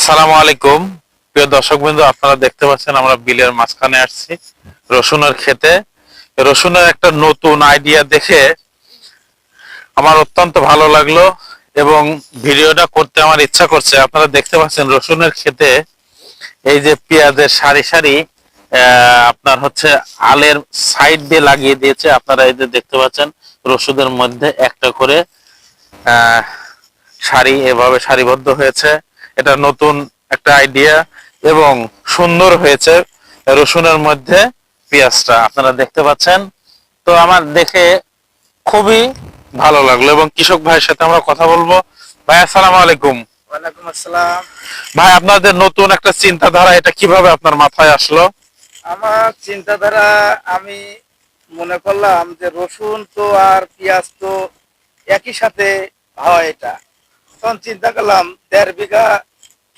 আসসালামু আলাইকুম। প্রিয় দর্শকবৃন্দ, আপনারা দেখতে পাচ্ছেন আমরা বিলের মাঝখানে আসছি রসুনের ক্ষেতে। রসুনের একটা নতুন আইডিয়া দেখে আমার অত্যন্ত ভালো লাগলো এবং ভিডিওটা করতে আমার ইচ্ছা করছে। আপনারা দেখতে পাচ্ছেন রসুনের ক্ষেতে এই যে পেঁয়াজের সারি সারি আপনার হচ্ছে আলের সাইড দিয়ে লাগিয়ে দিয়েছে। আপনারা এই যে দেখতে পাচ্ছেন রসুনের মধ্যে একটা করে আহ সারি এভাবে সারিবদ্ধ হয়েছে। এটা নতুন একটা আইডিয়া এবং সুন্দর হয়েছে। রসুনের মধ্যে পেঁয়াজটা আপনারা দেখতে পাচ্ছেন। তো আমার দেখে খুবই ভালো লাগলো এবং কৃষক ভাইয়ের সাথে আমরা কথা বলবো। ভাই আসসালামু আলাইকুম। ওয়ালাইকুম আসসালাম। ভাই, আপনাদের নতুন একটা চিন্তাধারা, এটা কিভাবে আপনার মাথায় আসলো? আমার চিন্তাধারা, আমি মনে করলাম যে রসুন তো আর পেঁয়াজ তো একই সাথে হয়, এটা তখন চিন্তা করলাম 1.5 বিঘা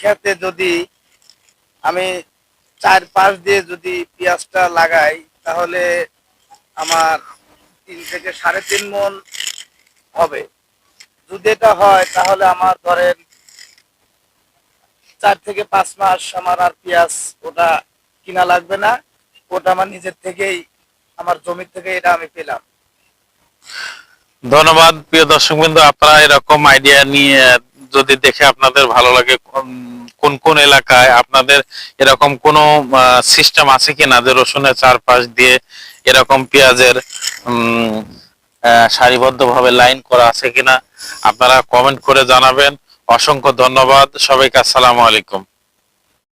খেতে যদি আমি 4-5 দিয়ে যদি পেঁয়াজটা লাগাই, তাহলে আমার 3 থেকে 3.5 মণ হবে। যদি এটা হয় তাহলে আমার ধরেন 4 থেকে 5 মাস আমার আর পেঁয়াজ ওটা কিনা লাগবে না। ওটা আমার নিজের থেকেই, আমার জমি থেকে এটা আমি পেলাম। ধন্যবাদ। প্রিয় দর্শকবৃন্দ, আপনারা এরকম আইডিয়া নিয়ে যদি দেখে আপনাদের ভালো লাগে, কোন কোন এলাকায় আপনাদের এরকম কোনো সিস্টেম আছে কিনা যে রসুনের চারপাশ দিয়ে এরকম পেঁয়াজের সারিবদ্ধভাবে লাইন করা আছে কিনা আপনারা কমেন্ট করে জানাবেন। অসংখ্য ধন্যবাদ সবাইকে। আসসালামু আলাইকুম।